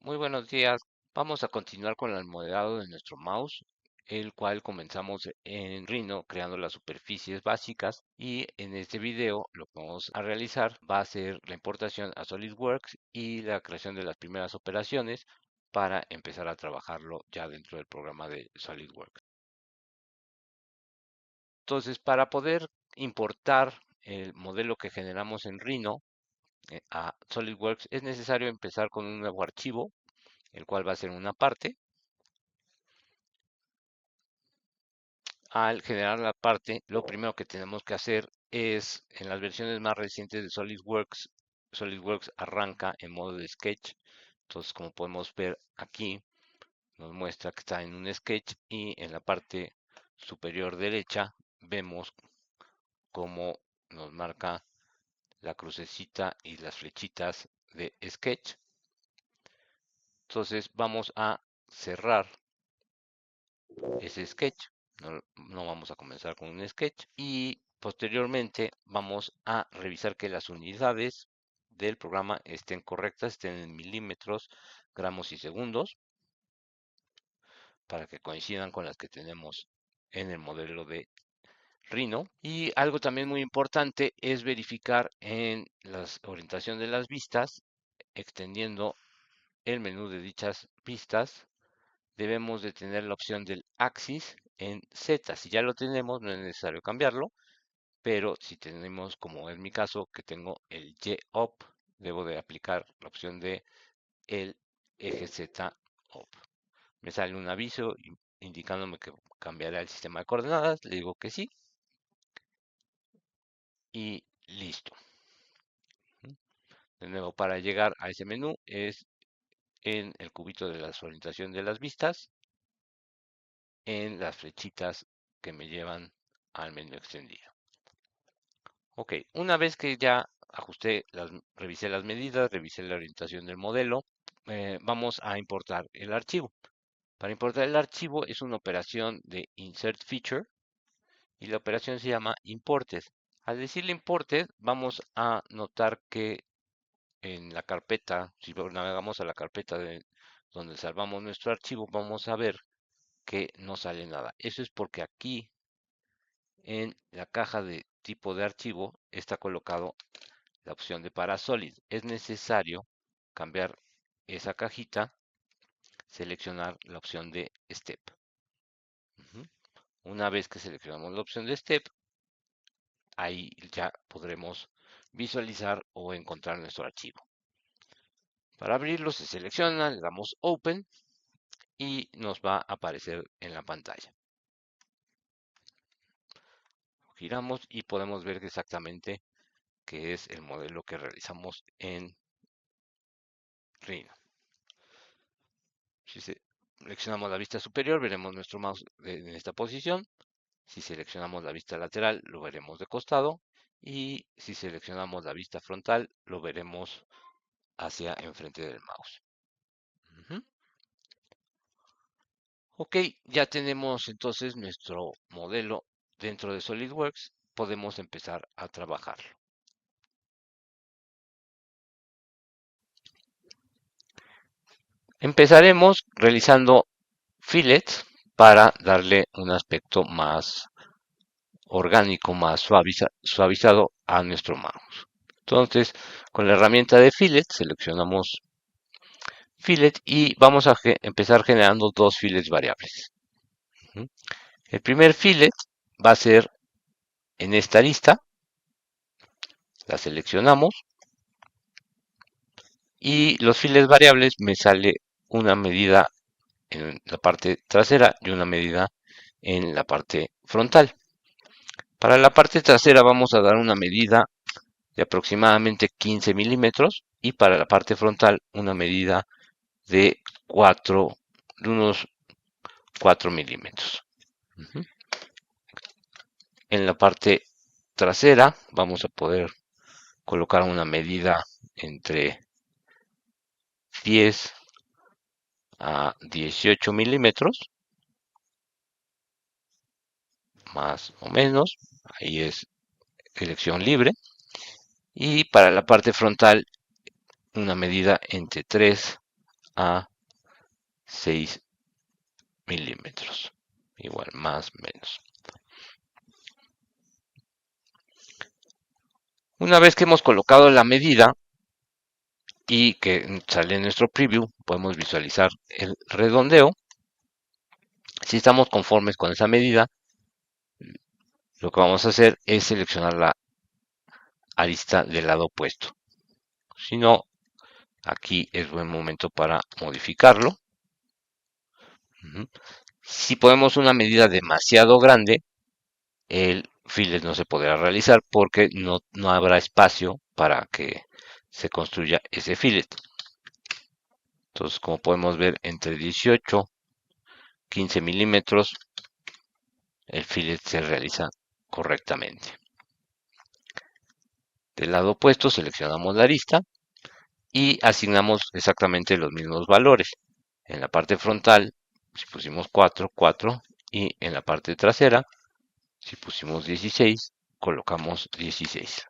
Muy buenos días. Vamos a continuar con el modelado de nuestro mouse, el cual comenzamos en Rhino creando las superficies básicas y en este video lo que vamos a realizar va a ser la importación a SolidWorks y la creación de las primeras operaciones para empezar a trabajarlo ya dentro del programa de SolidWorks. Entonces, para poder importar el modelo que generamos en Rhino a SolidWorks es necesario empezar con un nuevo archivo, el cual va a ser una parte. Al generar la parte, lo primero que tenemos que hacer es, en las versiones más recientes de SolidWorks, SolidWorks arranca en modo de sketch. Entonces, como podemos ver aquí, nos muestra que está en un sketch y en la parte superior derecha vemos cómo nos marca la crucecita y las flechitas de sketch. Entonces, vamos a cerrar ese sketch. No vamos a comenzar con un sketch y posteriormente vamos a revisar que las unidades del programa estén correctas, estén en milímetros, gramos y segundos para que coincidan con las que tenemos en el modelo de Rhino. Y algo también muy importante es verificar en la orientación de las vistas, extendiendo el menú de dichas vistas, debemos de tener la opción del axis en Z. Si ya lo tenemos, no es necesario cambiarlo, pero si tenemos, como es mi caso, que tengo el Y up, debo de aplicar la opción de el eje Z up. Me sale un aviso indicándome que cambiará el sistema de coordenadas, le digo que sí y listo. De nuevo, para llegar a ese menú es en el cubito de la orientación de las vistas, en las flechitas que me llevan al menú extendido. Ok, una vez que ya revisé las medidas, revisé la orientación del modelo, vamos a importar el archivo. Para importar el archivo es una operación de Insert Feature y la operación se llama Imported. Al decirle Imported, vamos a notar que en la carpeta, si navegamos a la carpeta donde salvamos nuestro archivo, vamos a ver que no sale nada. Eso es porque aquí en la caja de tipo de archivo está colocado la opción de Parasolid. Es necesario cambiar esa cajita, seleccionar la opción de Step. Una vez que seleccionamos la opción de Step, ahí ya podremos visualizar o encontrar nuestro archivo. Para abrirlo se selecciona, le damos Open y nos va a aparecer en la pantalla. Giramos y podemos ver exactamente qué es el modelo que realizamos en Rhino. Si seleccionamos la vista superior, veremos nuestro mouse en esta posición. Si seleccionamos la vista lateral, lo veremos de costado. Y si seleccionamos la vista frontal, lo veremos hacia enfrente del mouse. Ok, ya tenemos entonces nuestro modelo dentro de SolidWorks. Podemos empezar a trabajarlo. Empezaremos realizando fillets para darle un aspecto más orgánico, más suavizado a nuestro mouse. Entonces, con la herramienta de fillet seleccionamos fillet y vamos a empezar generando dos fillets variables. El primer fillet va a ser en esta lista, la seleccionamos y los fillets variables me sale una medida en la parte trasera y una medida en la parte frontal. Para la parte trasera vamos a dar una medida de aproximadamente 15 milímetros y para la parte frontal una medida de unos 4 milímetros. En la parte trasera vamos a poder colocar una medida entre 10 a 18 milímetros, más o menos, ahí es elección libre. Y para la parte frontal una medida entre 3 a 6 milímetros. Igual, más menos. Una vez que hemos colocado la medida y que sale en nuestro preview, podemos visualizar el redondeo. Si estamos conformes con esa medida, lo que vamos a hacer es seleccionar la arista del lado opuesto. Si no, aquí es buen momento para modificarlo. Si ponemos una medida demasiado grande, el fillet no se podrá realizar porque no habrá espacio para que se construya ese fillet. Entonces, como podemos ver, entre 18 15 milímetros, el fillet se realiza correctamente. Del lado opuesto seleccionamos la arista y asignamos exactamente los mismos valores. En la parte frontal, si pusimos 4, 4, y en la parte trasera, si pusimos 16, colocamos 16.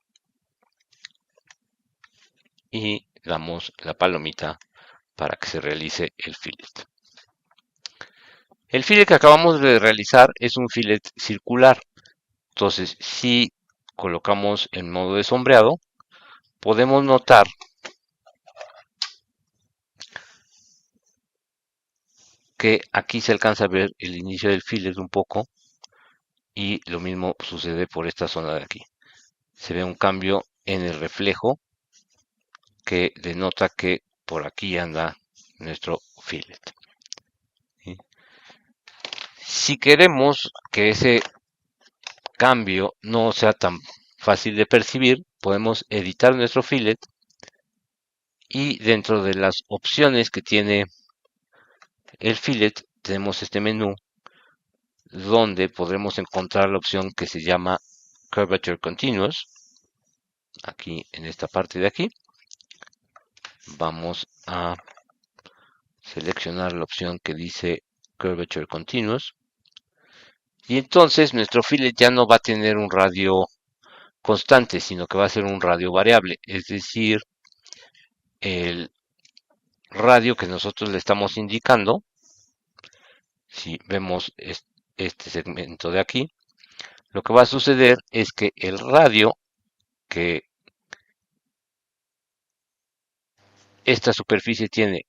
Y damos la palomita para que se realice el fillet. El fillet que acabamos de realizar es un fillet circular. Entonces, si colocamos en modo de sombreado, podemos notar que aquí se alcanza a ver el inicio del fillet un poco y lo mismo sucede por esta zona de aquí. Se ve un cambio en el reflejo que denota que por aquí anda nuestro fillet. ¿Sí? Si queremos que ese cambio no sea tan fácil de percibir, podemos editar nuestro fillet y dentro de las opciones que tiene el fillet tenemos este menú donde podremos encontrar la opción que se llama Curvature Continuous. Aquí en esta parte de aquí vamos a seleccionar la opción que dice Curvature Continuous y entonces nuestro fillet ya no va a tener un radio constante, sino que va a ser un radio variable, es decir, el radio que nosotros le estamos indicando, si vemos este segmento de aquí, lo que va a suceder es que el radio que esta superficie tiene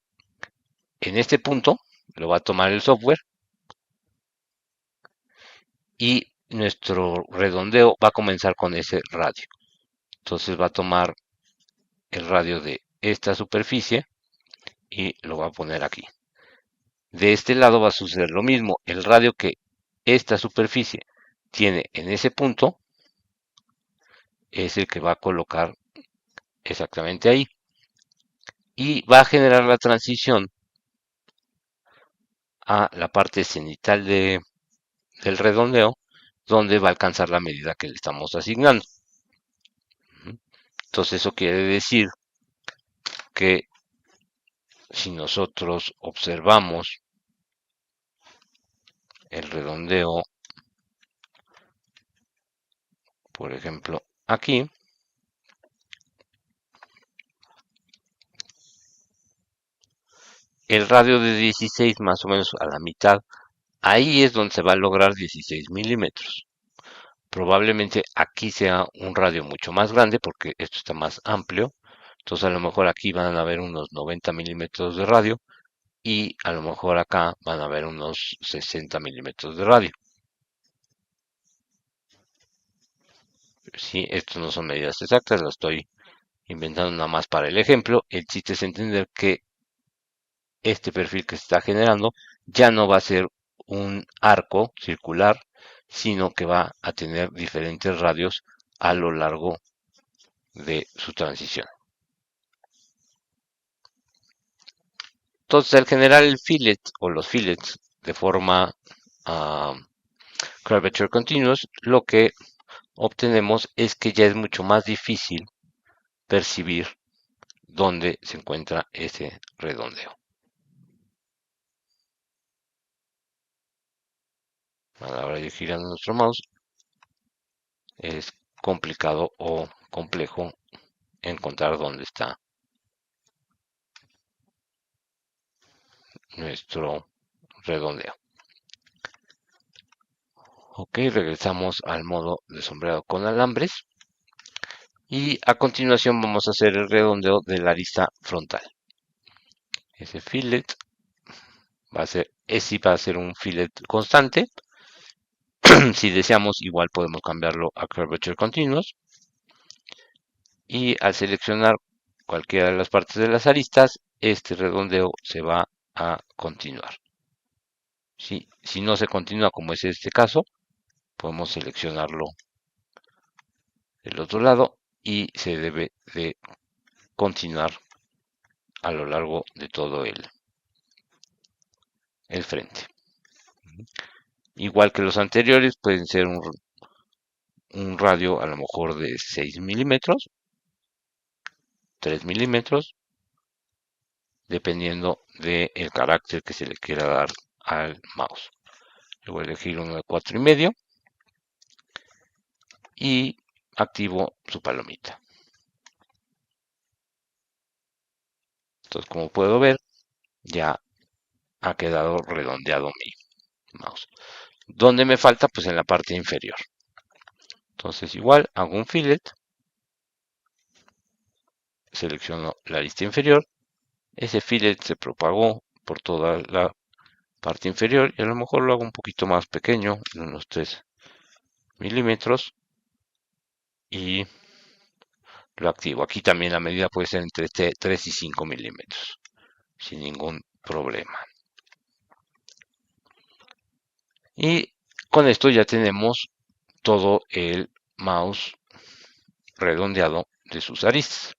en este punto, lo va a tomar el software y nuestro redondeo va a comenzar con ese radio. Entonces va a tomar el radio de esta superficie y lo va a poner aquí. De este lado va a suceder lo mismo. El radio que esta superficie tiene en ese punto es el que va a colocar exactamente ahí. Y va a generar la transición a la parte cenital del redondeo, donde va a alcanzar la medida que le estamos asignando. Entonces eso quiere decir que si nosotros observamos el redondeo, por ejemplo, aquí, el radio de 16 más o menos a la mitad, ahí es donde se va a lograr 16 milímetros. Probablemente aquí sea un radio mucho más grande porque esto está más amplio. Entonces a lo mejor aquí van a haber unos 90 milímetros de radio y a lo mejor acá van a haber unos 60 milímetros de radio. Sí, estos no son medidas exactas, las estoy inventando nada más para el ejemplo. El chiste es entender que este perfil que se está generando ya no va a ser un arco circular, sino que va a tener diferentes radios a lo largo de su transición. Entonces, al generar el fillet o los fillets de forma curvature continuous, lo que obtenemos es que ya es mucho más difícil percibir dónde se encuentra ese redondeo. A la hora de ir girando nuestro mouse es complicado o complejo encontrar dónde está nuestro redondeo. Ok, regresamos al modo de sombreado con alambres. Y a continuación vamos a hacer el redondeo de la arista frontal. Ese fillet va a ser un fillet constante. Si deseamos, igual podemos cambiarlo a Curvature Continuous. Y al seleccionar cualquiera de las partes de las aristas, este redondeo se va a continuar. Si no se continúa, como es este caso, podemos seleccionarlo del otro lado y se debe de continuar a lo largo de todo el frente. Igual que los anteriores, pueden ser un radio a lo mejor de 6 milímetros, 3 milímetros, dependiendo del carácter que se le quiera dar al mouse. Yo voy a elegir uno de 4,5 y activo su palomita. Entonces, como puedo ver, ya ha quedado redondeado mi mouse. ¿Dónde me falta? Pues en la parte inferior. Entonces, igual hago un fillet, selecciono la lista inferior. Ese fillet se propagó por toda la parte inferior y a lo mejor lo hago un poquito más pequeño, de unos 3 milímetros, y lo activo. Aquí también la medida puede ser entre 3 y 5 milímetros, sin ningún problema. Y con esto ya tenemos todo el mouse redondeado de sus aristas.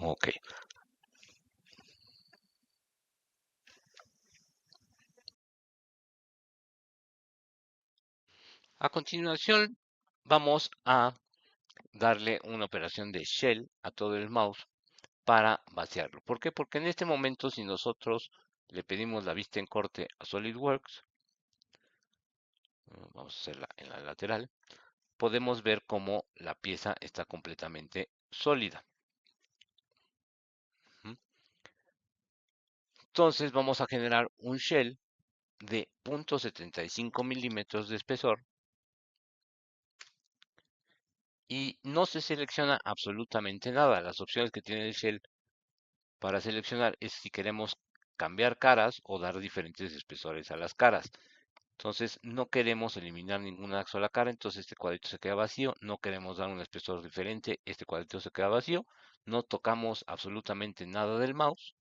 Ok. A continuación vamos a darle una operación de shell a todo el mouse para vaciarlo. ¿Por qué? Porque en este momento, si nosotros le pedimos la vista en corte a SolidWorks, vamos a hacerla en la lateral, podemos ver cómo la pieza está completamente sólida. Entonces vamos a generar un shell de 0.75 milímetros de espesor y no se selecciona absolutamente nada. Las opciones que tiene el shell para seleccionar es si queremos cambiar caras o dar diferentes espesores a las caras. Entonces no queremos eliminar ninguna sola cara, entonces este cuadrito se queda vacío. No queremos dar un espesor diferente, este cuadrito se queda vacío. No tocamos absolutamente nada del mouse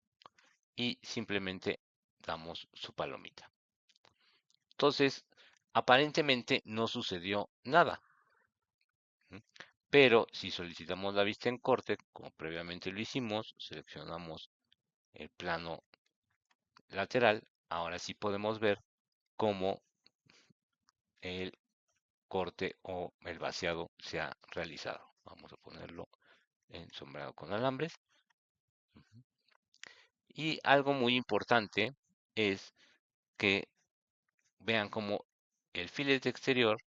y simplemente damos su palomita. Entonces, aparentemente no sucedió nada. Pero si solicitamos la vista en corte, como previamente lo hicimos, seleccionamos el plano lateral, ahora sí podemos ver cómo el corte o el vaciado se ha realizado. Vamos a ponerlo en sombreado con alambres. Y algo muy importante es que vean cómo el fillet exterior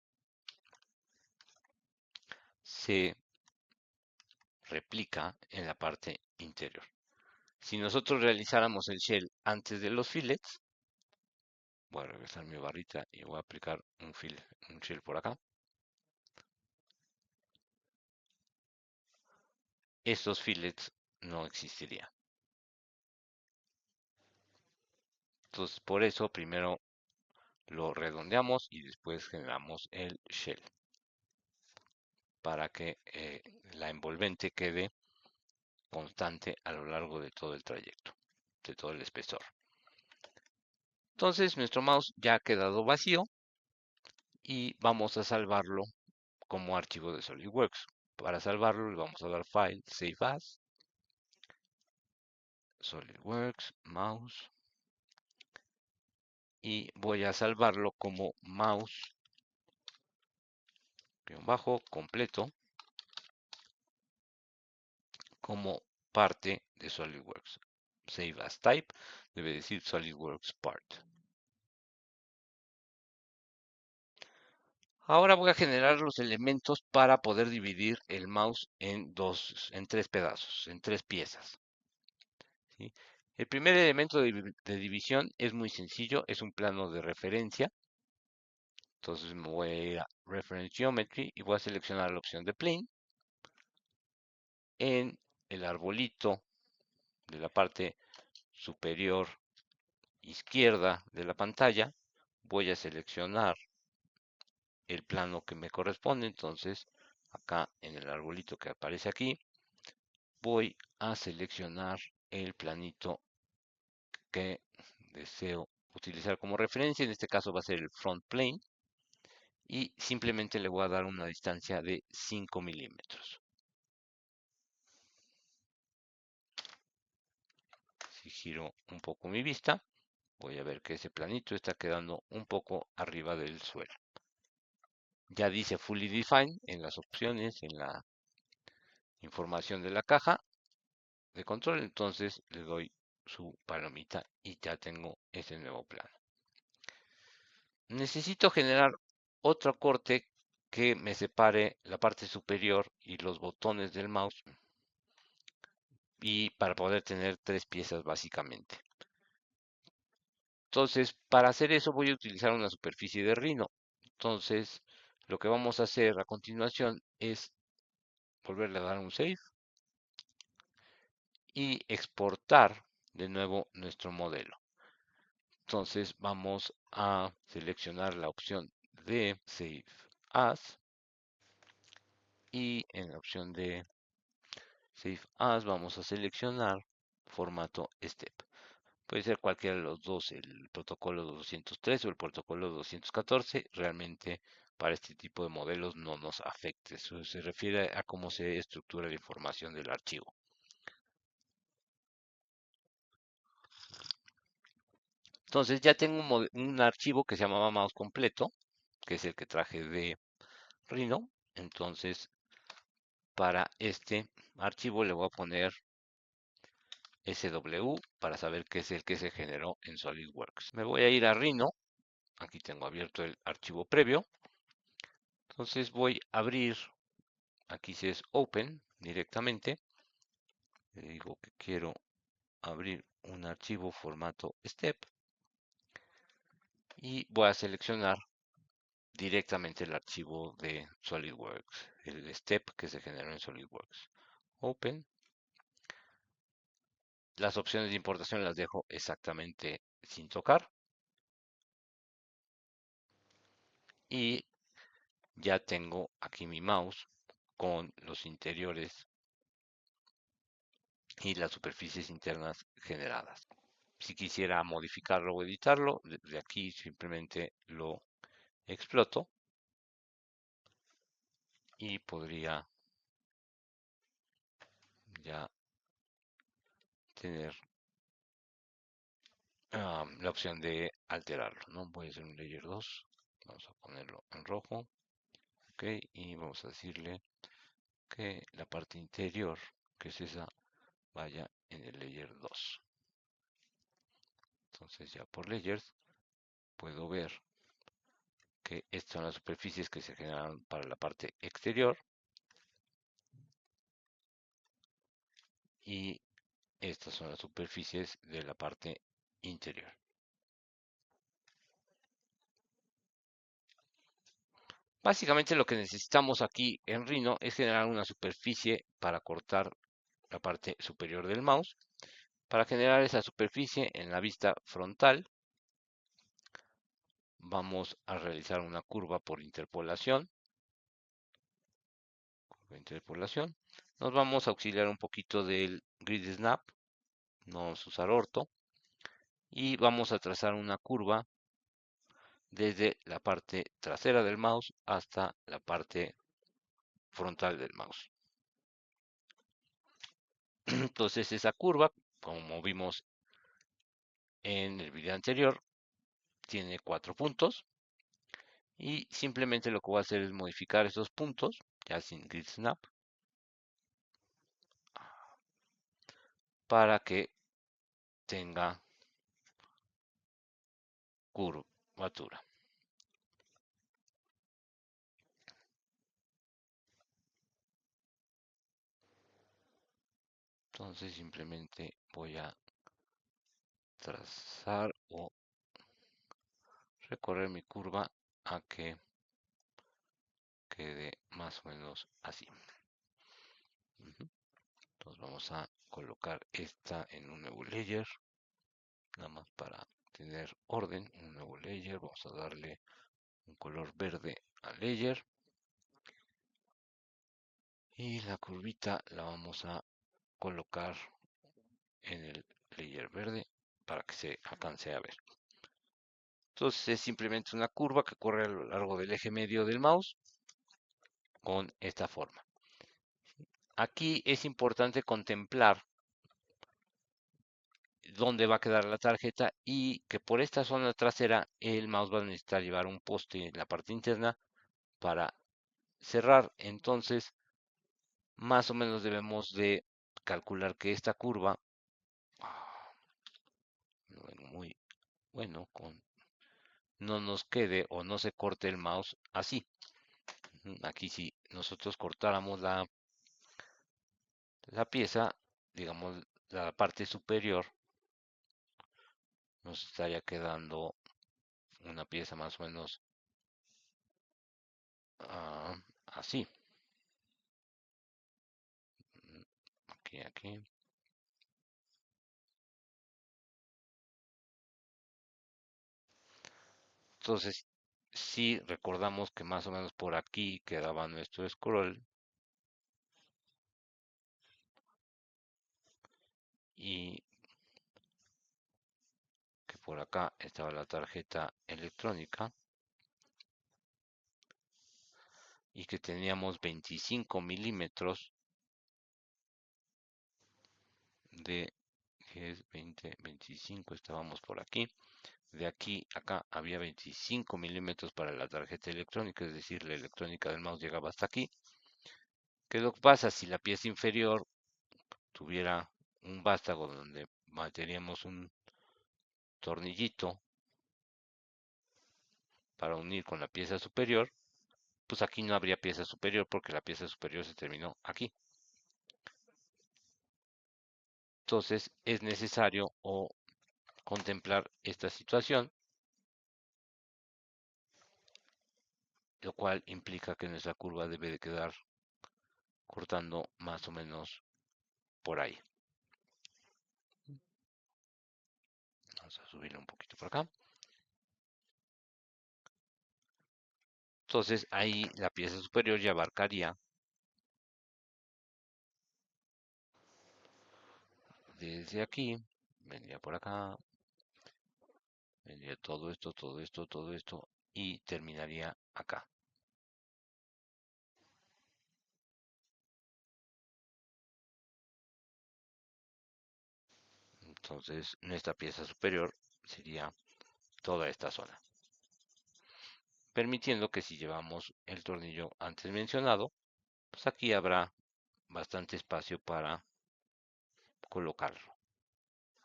se replica en la parte interior. Si nosotros realizáramos el shell antes de los fillets, voy a regresar mi barrita y voy a aplicar un shell por acá. Estos fillets no existirían. Entonces, por eso primero lo redondeamos y después generamos el shell para que la envolvente quede constante a lo largo de todo el trayecto, de todo el espesor. Entonces, nuestro mouse ya ha quedado vacío y vamos a salvarlo como archivo de SolidWorks. Para salvarlo le vamos a dar File, Save As, SolidWorks, Mouse, y voy a salvarlo como mouse bajo completo como parte de SolidWorks. Save as type debe decir SolidWorks part. Ahora voy a generar los elementos para poder dividir el mouse en tres pedazos, en tres piezas. ¿Sí? El primer elemento de división es muy sencillo, es un plano de referencia. Entonces me voy a ir a Reference Geometry y voy a seleccionar la opción de Plane. En el arbolito de la parte superior izquierda de la pantalla voy a seleccionar el plano que me corresponde. Entonces acá en el arbolito que aparece aquí voy a seleccionar el planito que deseo utilizar como referencia. En este caso va a ser el front plane y simplemente le voy a dar una distancia de 5 milímetros. Si giro un poco mi vista, voy a ver que ese planito está quedando un poco arriba del suelo. Ya dice Fully Defined en las opciones, en la información de la caja de control, entonces le doy su palomita y ya tengo ese nuevo plano. Necesito generar otro corte que me separe la parte superior y los botones del mouse y para poder tener tres piezas básicamente. Entonces, para hacer eso voy a utilizar una superficie de Rhino. Entonces, lo que vamos a hacer a continuación es volverle a dar un save y exportar de nuevo nuestro modelo. Entonces, vamos a seleccionar la opción de Save As y en la opción de Save As vamos a seleccionar formato STEP. Puede ser cualquiera de los dos, el protocolo 203 o el protocolo 214. Realmente para este tipo de modelos no nos afecta. Eso se refiere a cómo se estructura la información del archivo. Entonces ya tengo un archivo que se llamaba mouse completo, que es el que traje de Rhino. Entonces para este archivo le voy a poner SW para saber qué es el que se generó en SolidWorks. Me voy a ir a Rhino. Aquí tengo abierto el archivo previo. Entonces voy a abrir, aquí si es Open directamente. Le digo que quiero abrir un archivo formato STEP. Y voy a seleccionar directamente el archivo de SolidWorks, el STEP que se generó en SolidWorks. Open. Las opciones de importación las dejo exactamente sin tocar. Y ya tengo aquí mi mouse con los interiores y las superficies internas generadas. Si quisiera modificarlo o editarlo, de aquí simplemente lo exploto y podría ya tener la opción de alterarlo, ¿no? Voy a hacer un layer 2, vamos a ponerlo en rojo, ok, y vamos a decirle que la parte interior, que es esa, vaya en el layer 2. Entonces ya por layers puedo ver que estas son las superficies que se generan para la parte exterior y estas son las superficies de la parte interior. Básicamente lo que necesitamos aquí en Rhino es generar una superficie para cortar la parte superior del mouse. Para generar esa superficie en la vista frontal, vamos a realizar una curva por interpolación. Nos vamos a auxiliar un poquito del Grid Snap, no vamos a usar orto, y vamos a trazar una curva desde la parte trasera del mouse hasta la parte frontal del mouse. Entonces esa curva, como vimos en el video anterior, tiene 4 puntos y simplemente lo que voy a hacer es modificar esos puntos, ya sin Grid Snap, para que tenga curvatura. Entonces simplemente voy a trazar o recorrer mi curva a que quede más o menos así. Entonces vamos a colocar esta en un nuevo layer, nada más para tener orden. Un nuevo layer, vamos a darle un color verde al layer y la curvita la vamos a colocar en el layer verde para que se alcance a ver. Entonces es simplemente una curva que corre a lo largo del eje medio del mouse con esta forma. Aquí es importante contemplar dónde va a quedar la tarjeta y que por esta zona trasera el mouse va a necesitar llevar un poste en la parte interna para cerrar. Entonces más o menos debemos de calcular que esta curva muy bueno no nos quede o no se corte el mouse así. Aquí si nosotros cortáramos la pieza, digamos la parte superior, nos estaría quedando una pieza más o menos así. Aquí. Entonces, si recordamos que más o menos por aquí quedaba nuestro scroll y que por acá estaba la tarjeta electrónica y que teníamos 25 milímetros de 10, 20, 25, estábamos por aquí. De aquí acá había 25 milímetros para la tarjeta electrónica, es decir, la electrónica del mouse llegaba hasta aquí. ¿Qué es lo que pasa? Si la pieza inferior tuviera un vástago donde meteríamos un tornillito para unir con la pieza superior, pues aquí no habría pieza superior porque la pieza superior se terminó aquí. Entonces es necesario o contemplar esta situación, lo cual implica que nuestra curva debe de quedar cortando más o menos por ahí. Vamos a subirle un poquito por acá. Entonces ahí la pieza superior ya abarcaría desde aquí, vendría por acá, vendría todo esto, todo esto, todo esto y terminaría acá. Entonces nuestra pieza superior sería toda esta zona, permitiendo que si llevamos el tornillo antes mencionado, pues aquí habrá bastante espacio para colocarlo.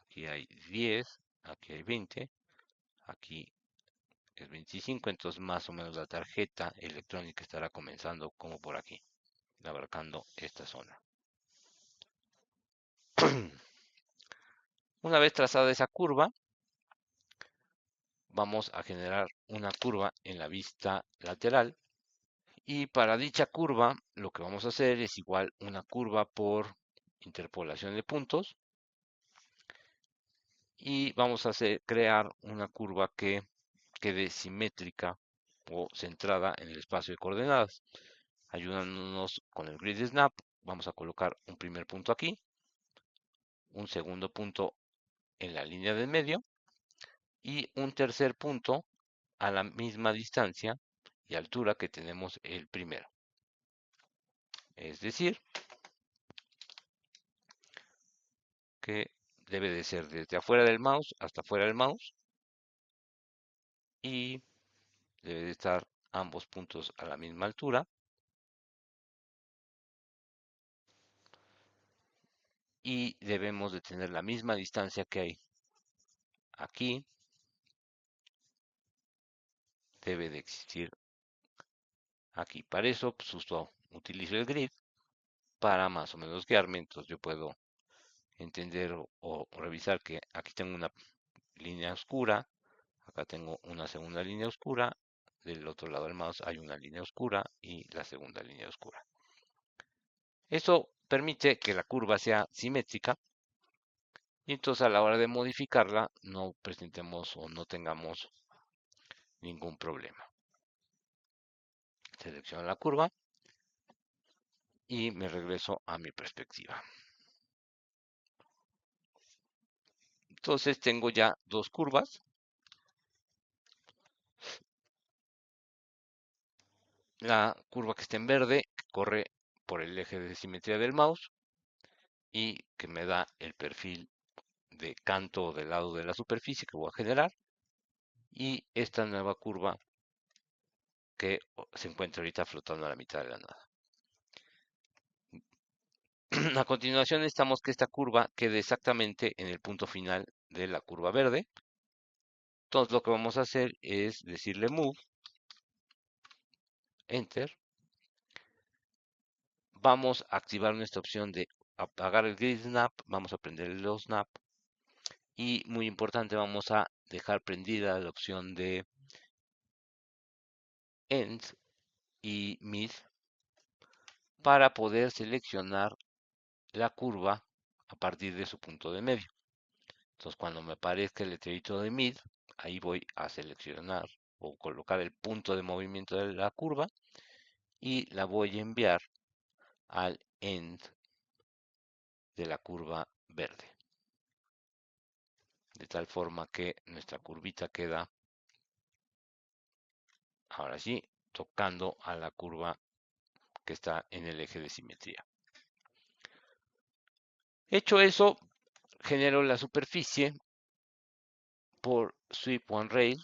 Aquí hay 10, aquí hay 20, aquí es 25, entonces más o menos la tarjeta electrónica estará comenzando como por aquí, abarcando esta zona. Una vez trazada esa curva, vamos a generar una curva en la vista lateral y para dicha curva lo que vamos a hacer es igual una curva por interpolación de puntos y vamos a crear una curva que quede simétrica o centrada en el espacio de coordenadas. Ayudándonos con el grid snap, vamos a colocar un primer punto aquí, un segundo punto en la línea del medio y un tercer punto a la misma distancia y altura que tenemos el primero. Es decir, que debe de ser desde afuera del mouse hasta afuera del mouse y debe de estar ambos puntos a la misma altura y debemos de tener la misma distancia que hay aquí, debe de existir aquí. Para eso, pues justo utilizo el grid para más o menos guiarme, entonces yo puedo entender o revisar que aquí tengo una línea oscura, acá tengo una segunda línea oscura, del otro lado del mouse hay una línea oscura y la segunda línea oscura. Eso permite que la curva sea simétrica y entonces a la hora de modificarla no presentemos o no tengamos ningún problema. Selecciono la curva y me regreso a mi perspectiva. Entonces tengo ya dos curvas. La curva que está en verde corre por el eje de simetría del mouse y que me da el perfil de canto o del lado de la superficie que voy a generar. Y esta nueva curva que se encuentra ahorita flotando a la mitad de la nada. A continuación necesitamos que esta curva quede exactamente en el punto final de la curva verde. Entonces lo que vamos a hacer es decirle Move, Enter. Vamos a activar nuestra opción de apagar el Grid Snap, vamos a prender el Low Snap. Y muy importante, vamos a dejar prendida la opción de End y Mid para poder seleccionar la curva a partir de su punto de medio. Entonces cuando me aparezca el letrerito de Mid, ahí voy a seleccionar o colocar el punto de movimiento de la curva y la voy a enviar al End de la curva verde. De tal forma que nuestra curvita queda, ahora sí, tocando a la curva que está en el eje de simetría. Hecho eso, genero la superficie por Sweep One Rail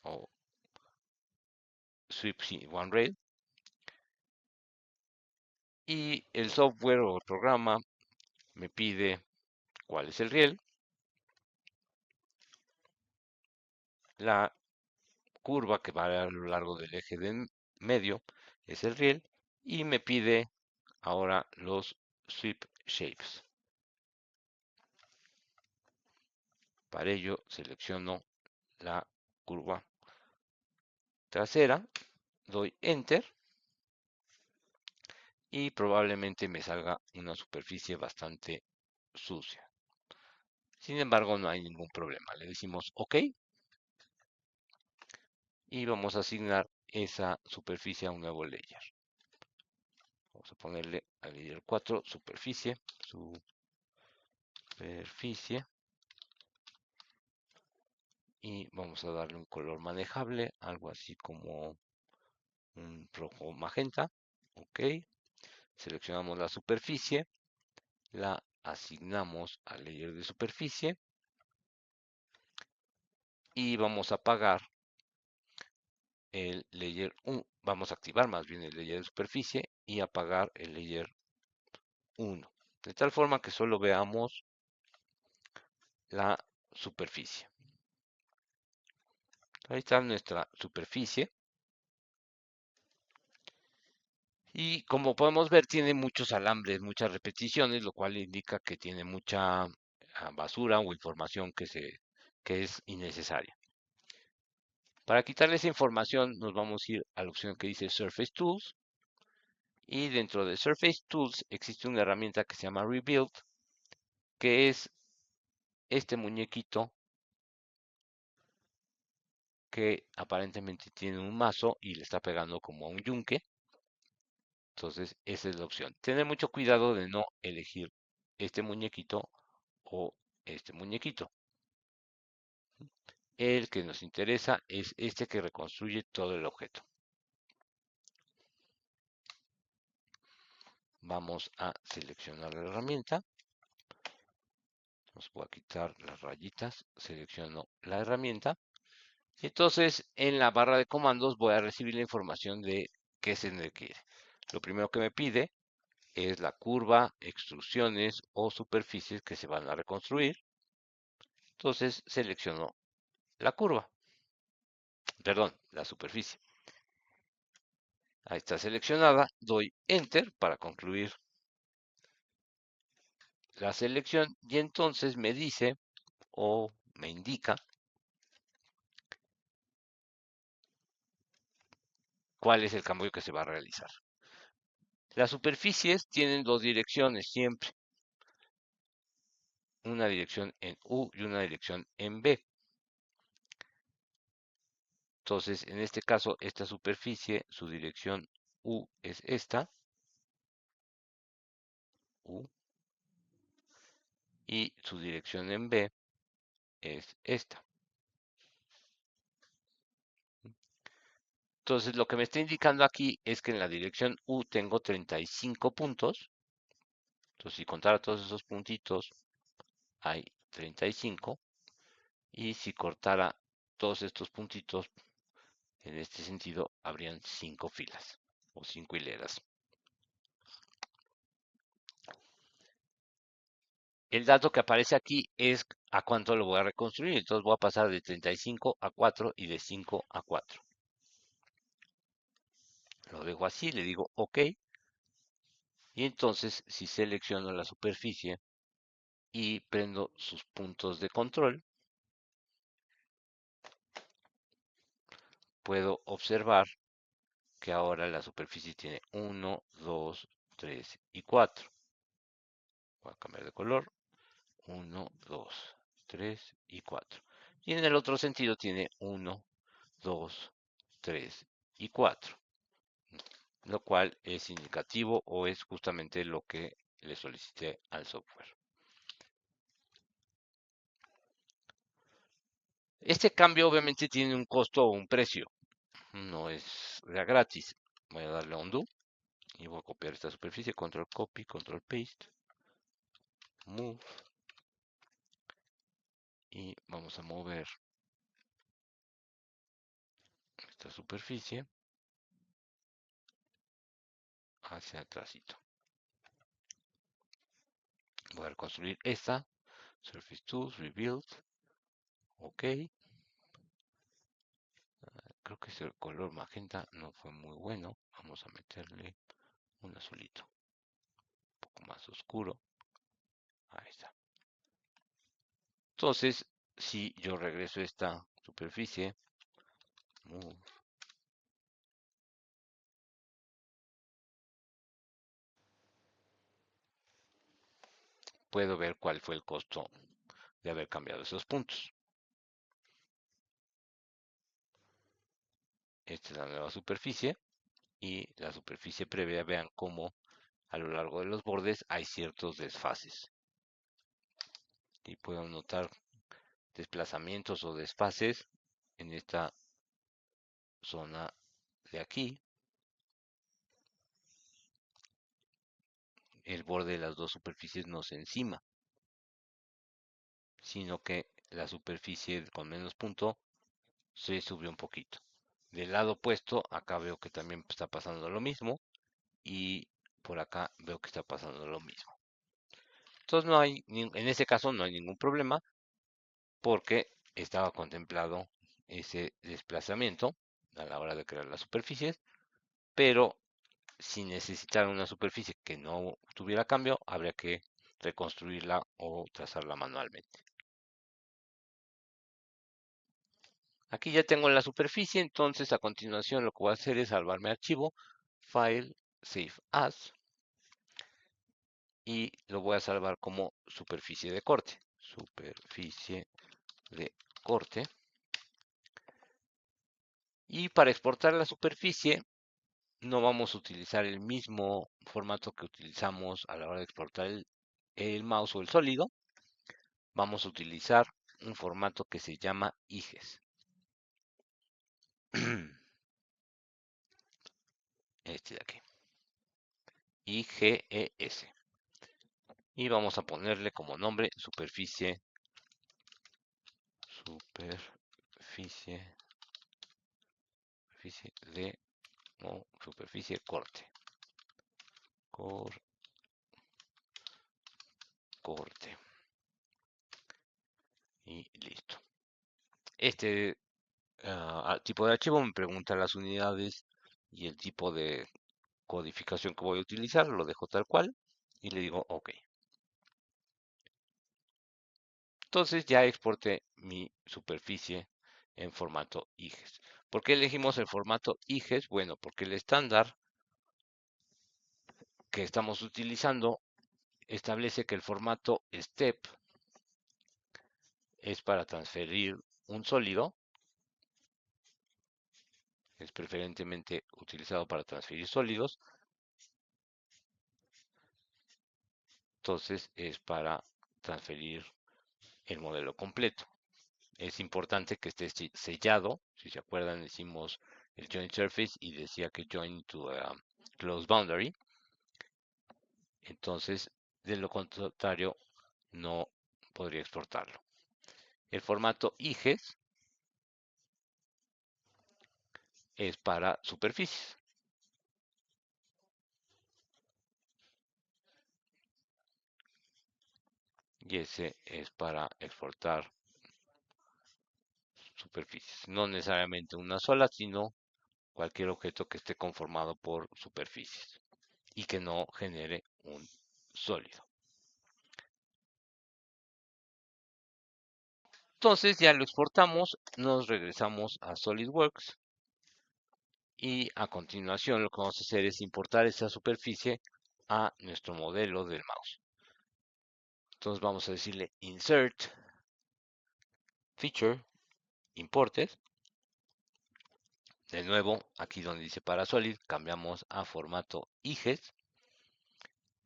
o Sweep One Rail y el software o el programa me pide cuál es el riel, la curva que va a lo largo del eje de medio es el riel y me pide ahora los Sweep Shapes. Para ello selecciono la curva trasera, doy Enter y probablemente me salga una superficie bastante sucia. Sin embargo, no hay ningún problema. Le decimos OK y vamos a asignar esa superficie a un nuevo layer. Vamos a ponerle al layer 4 superficie, y vamos a darle un color manejable, algo así como un rojo magenta. OK. Seleccionamos la superficie, la asignamos al layer de superficie y vamos a apagar el layer 1, vamos a activar más bien el layer de superficie y apagar el layer 1, de tal forma que solo veamos la superficie. Ahí está nuestra superficie. Y como podemos ver, tiene muchos alambres, muchas repeticiones, lo cual indica que tiene mucha basura o información que es innecesaria. Para quitarle esa información, nos vamos a ir a la opción que dice Surface Tools. Y dentro de Surface Tools existe una herramienta que se llama Rebuild, que es este muñequito que aparentemente tiene un mazo y le está pegando como a un yunque. Entonces, esa es la opción. Tener mucho cuidado de no elegir este muñequito o este muñequito. El que nos interesa es este que reconstruye todo el objeto. Vamos a seleccionar la herramienta. Nos voy a quitar las rayitas. Selecciono la herramienta. Y entonces, en la barra de comandos voy a recibir la información de qué se requiere. Lo primero que me pide es la curva, extrusiones o superficies que se van a reconstruir. Entonces selecciono la curva, perdón, la superficie. Ahí está seleccionada, doy Enter para concluir la selección y entonces me dice o me indica cuál es el cambio que se va a realizar. Las superficies tienen dos direcciones siempre, una dirección en U y una dirección en B. Entonces, en este caso, esta superficie, su dirección U es esta, U, y su dirección en B es esta. Entonces, lo que me está indicando aquí es que en la dirección U tengo 35 puntos. Entonces, si contara todos esos puntitos, hay 35. Y si cortara todos estos puntitos, en este sentido, habrían 5 filas o 5 hileras. El dato que aparece aquí es a cuánto lo voy a reconstruir. Entonces voy a pasar de 35 a 4 y de 5 a 4. Lo dejo así, le digo OK. Y entonces si selecciono la superficie y prendo sus puntos de control, puedo observar que ahora la superficie tiene 1, 2, 3 y 4. Voy a cambiar de color. 1, 2, 3 y 4. Y en el otro sentido tiene 1, 2, 3 y 4. Lo cual es indicativo o es justamente lo que le solicité al software. Este cambio obviamente tiene un costo o un precio, no es de gratis. Voy a darle a undo y voy a copiar esta superficie, control copy, control paste, move, y vamos a mover esta superficie hacia atrásito. Voy a reconstruir esta, Surface Tools, Rebuild, OK. Creo que ese color magenta no fue muy bueno. Vamos a meterle un azulito, un poco más oscuro. Ahí está. Entonces, si yo regreso a esta superficie, move, puedo ver cuál fue el costo de haber cambiado esos puntos. Esta es la nueva superficie y la superficie previa, vean cómo a lo largo de los bordes hay ciertos desfases. Y puedo notar desplazamientos o desfases en esta zona de aquí. El borde de las dos superficies no se encima, sino que la superficie con menos punto se subió un poquito. Del lado opuesto, acá veo que también está pasando lo mismo y por acá veo que está pasando lo mismo. Entonces no hay, en ese caso no hay ningún problema porque estaba contemplado ese desplazamiento a la hora de crear las superficies, pero si necesitara una superficie que no tuviera cambio, habría que reconstruirla o trazarla manualmente. Aquí ya tengo la superficie, entonces a continuación lo que voy a hacer es salvar mi archivo, File, Save As, y lo voy a salvar como superficie de corte. Superficie de corte. Y para exportar la superficie, no vamos a utilizar el mismo formato que utilizamos a la hora de exportar el mouse o el sólido. Vamos a utilizar un formato que se llama IGES. Este de aquí. IGES. Y vamos a ponerle como nombre superficie de o superficie corte. Corte. Y listo. Este tipo de archivo me pregunta las unidades y el tipo de codificación que voy a utilizar. Lo dejo tal cual y le digo OK. Entonces ya exporté mi superficie en formato IGES. ¿Por qué elegimos el formato IGES? Bueno, porque el estándar que estamos utilizando establece que el formato STEP es para transferir un sólido, es preferentemente utilizado para transferir sólidos, entonces es para transferir el modelo completo. Es importante que esté sellado, si se acuerdan decimos el joint surface y decía que join to a closed boundary, entonces de lo contrario no podría exportarlo. El formato IGES es para superficies. Y ese es para exportar superficies. No necesariamente una sola, sino cualquier objeto que esté conformado por superficies y que no genere un sólido. Entonces ya lo exportamos, nos regresamos a SolidWorks y a continuación lo que vamos a hacer es importar esa superficie a nuestro modelo del mouse. Entonces vamos a decirle Insert, Feature, Imported. De nuevo, aquí donde dice para Solid, cambiamos a formato IGES.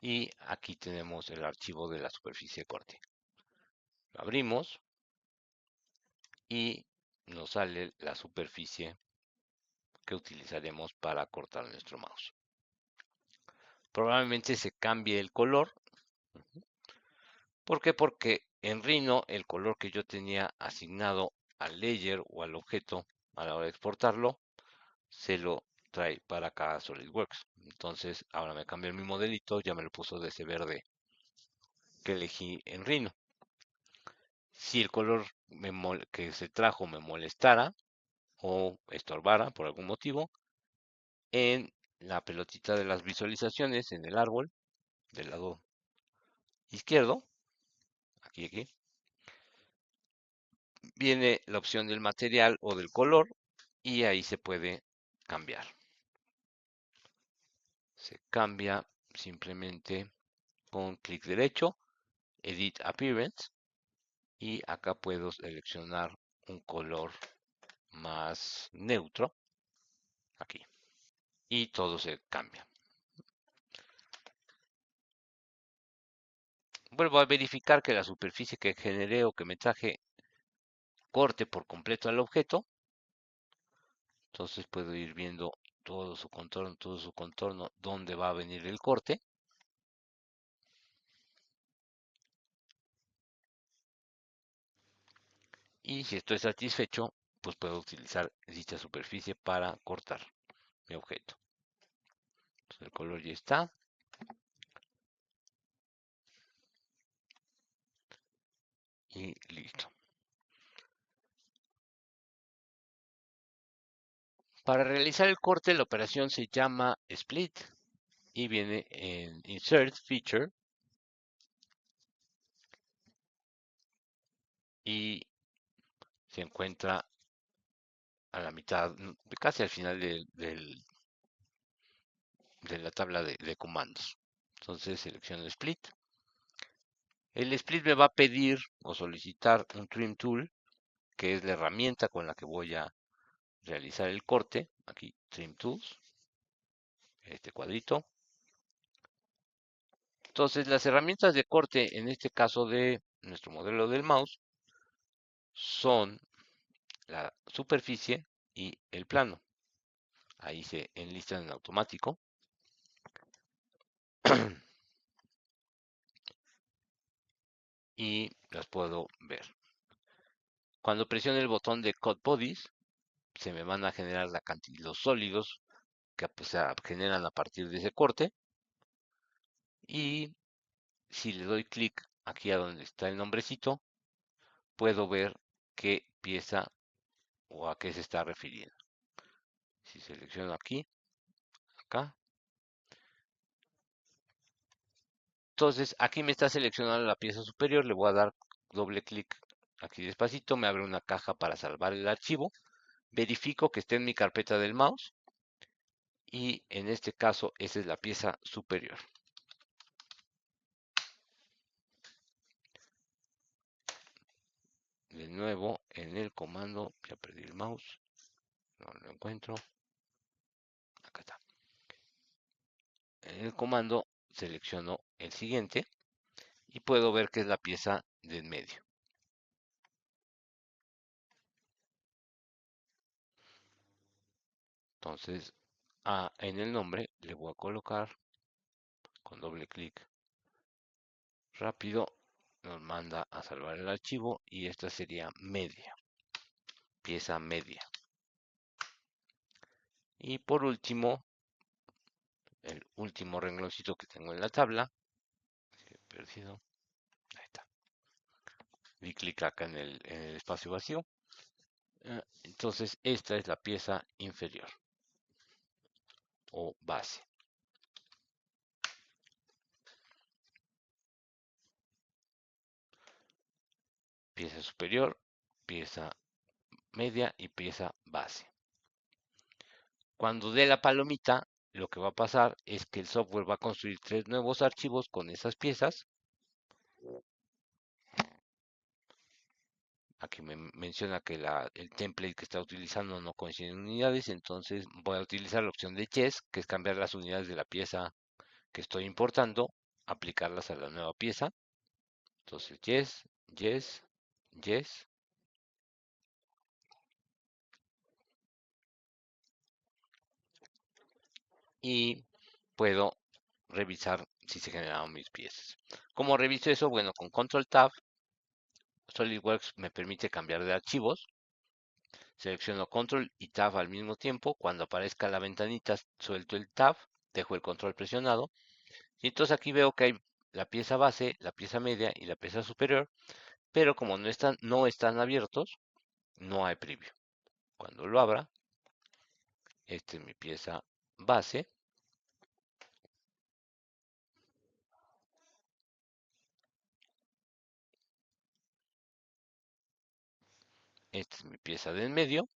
Y aquí tenemos el archivo de la superficie de corte. Lo abrimos y nos sale la superficie que utilizaremos para cortar nuestro mouse. Probablemente se cambie el color. ¿Por qué? Porque en Rhino el color que yo tenía asignado al layer o al objeto a la hora de exportarlo se lo trae para acá a SolidWorks. Entonces ahora me cambió mi modelito, ya me lo puso de ese verde que elegí en Rhino. Si el color que se trajo me molestara o estorbara por algún motivo, en la pelotita de las visualizaciones, en el árbol, del lado izquierdo, aquí, viene la opción del material o del color y ahí se puede cambiar. Se cambia simplemente con clic derecho, Edit Appearance, y acá puedo seleccionar un color más neutro, aquí, y todo se cambia. Vuelvo a verificar que la superficie que generé o que me traje corte por completo al objeto. Entonces puedo ir viendo todo su contorno, dónde va a venir el corte. Y si estoy satisfecho, pues puedo utilizar dicha superficie para cortar mi objeto. Entonces el color ya está. Y listo. Para realizar el corte, la operación se llama Split y viene en Insert Feature. Y se encuentra a la mitad, casi al final de la tabla de comandos. Entonces selecciono Split. El Split me va a pedir o solicitar un Trim Tool, que es la herramienta con la que voy a realizar el corte. Aquí, Trim Tools, este cuadrito. Entonces, las herramientas de corte, en este caso de nuestro modelo del mouse, son la superficie y el plano. Ahí se enlistan en automático. Y las puedo ver. Cuando presiono el botón de Cut Bodies, se me van a generar los sólidos que pues, se generan a partir de ese corte. Y si le doy clic aquí a donde está el nombrecito, puedo ver qué pieza o a qué se está refiriendo. Si selecciono aquí, acá. Entonces aquí me está seleccionando la pieza superior, le voy a dar doble clic aquí despacito, me abre una caja para salvar el archivo. Verifico que esté en mi carpeta del mouse y en este caso esa es la pieza superior. De nuevo en el comando, ya perdí el mouse, no lo encuentro, acá está. En el comando selecciono el siguiente y puedo ver que es la pieza de en medio. Entonces, en el nombre le voy a colocar con doble clic rápido, nos manda a salvar el archivo y esta sería media, pieza media. Y por último, el último rengloncito que tengo en la tabla, perdido, ahí está. Di clic acá en el espacio vacío. Entonces esta es la pieza inferior o base. Pieza superior, pieza media y pieza base. Cuando dé la palomita, lo que va a pasar es que el software va a construir 3 nuevos archivos con esas piezas. Aquí me menciona que el template que está utilizando no coincide en unidades, entonces voy a utilizar la opción de Yes, que es cambiar las unidades de la pieza que estoy importando, aplicarlas a la nueva pieza. Entonces Yes, Yes, Yes. Y puedo revisar si se generaron mis piezas. ¿Cómo reviso eso? Bueno, con Control Tab, SolidWorks me permite cambiar de archivos. Selecciono Control y Tab al mismo tiempo. Cuando aparezca la ventanita, suelto el Tab, dejo el control presionado. Y entonces aquí veo que hay la pieza base, la pieza media y la pieza superior. Pero como no están abiertos, no hay preview. Cuando lo abra, esta es mi pieza base. Esta es mi pieza de en medio.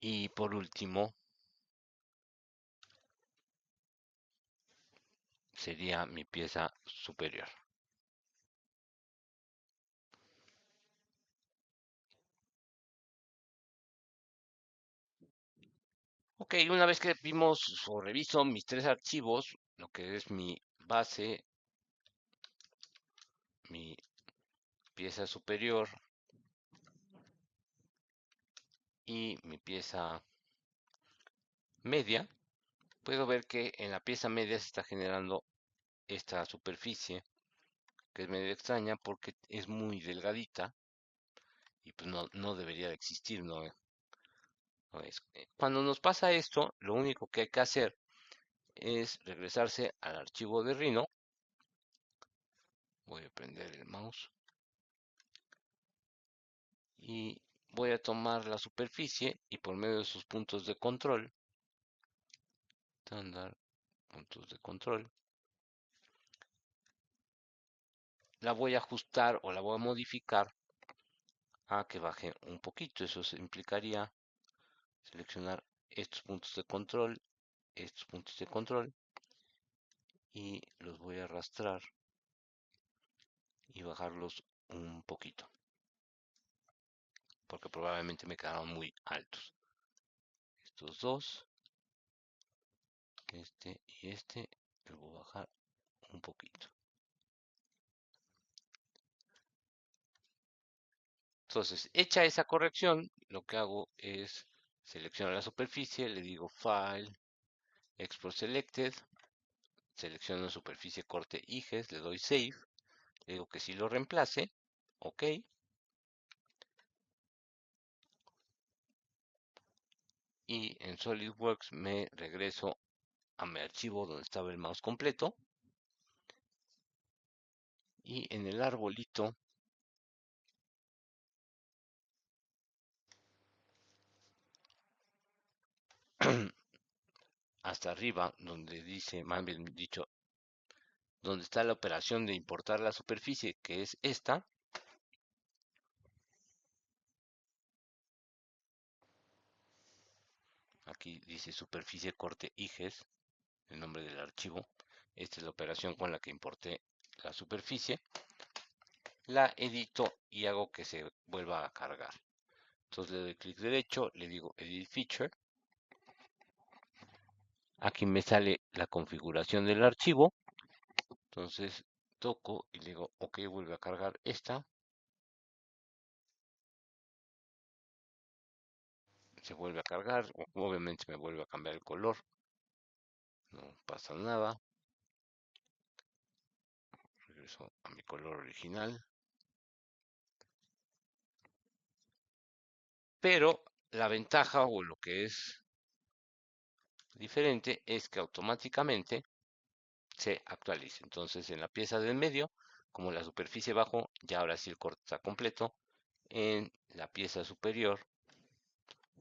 Y por último, sería mi pieza superior. Ok, una vez que vimos o reviso mis 3 archivos, lo que es mi base, mi pieza superior y mi pieza media, puedo ver que en la pieza media se está generando esta superficie, que es medio extraña porque es muy delgadita y pues no debería de existir, no es. Cuando nos pasa esto, lo único que hay que hacer es regresarse al archivo de Rhino. Voy a prender el mouse y voy a tomar la superficie y por medio de sus puntos de control, estándar, puntos de control, la voy a ajustar o la voy a modificar a que baje un poquito. Eso implicaría seleccionar estos puntos de control, estos puntos de control y los voy a arrastrar y bajarlos un poquito porque probablemente me quedaron muy altos. Estos dos, este y este, los voy a bajar un poquito. Entonces, hecha esa corrección, lo que hago es seleccionar la superficie, le digo File, Export Selected, selecciono superficie corte IGES, le doy Save, le digo que si lo reemplace, OK, y en SolidWorks me regreso a mi archivo donde estaba el mouse completo, y en el arbolito hasta arriba, donde dice, más bien dicho, donde está la operación de importar la superficie, que es esta. Aquí dice superficie corte IGES, el nombre del archivo. Esta es la operación con la que importé la superficie. La edito y hago que se vuelva a cargar. Entonces le doy clic derecho, le digo Edit Feature. Aquí me sale la configuración del archivo. Entonces toco y le digo OK, vuelve a cargar esta. Se vuelve a cargar. Obviamente me vuelve a cambiar el color. No pasa nada. Regreso a mi color original. Pero la ventaja o lo que es diferente es que automáticamente se actualiza. Entonces en la pieza del medio, como la superficie abajo, ya ahora sí el corte está completo. En la pieza superior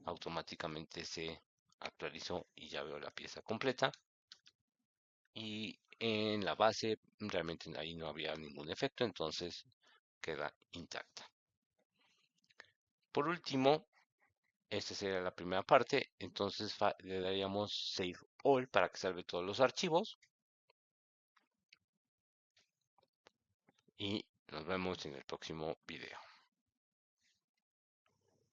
automáticamente se actualizó y ya veo la pieza completa. Y en la base realmente ahí no había ningún efecto, entonces queda intacta. Por último, esta sería la primera parte, entonces le daríamos Save All para que salve todos los archivos. Y nos vemos en el próximo video.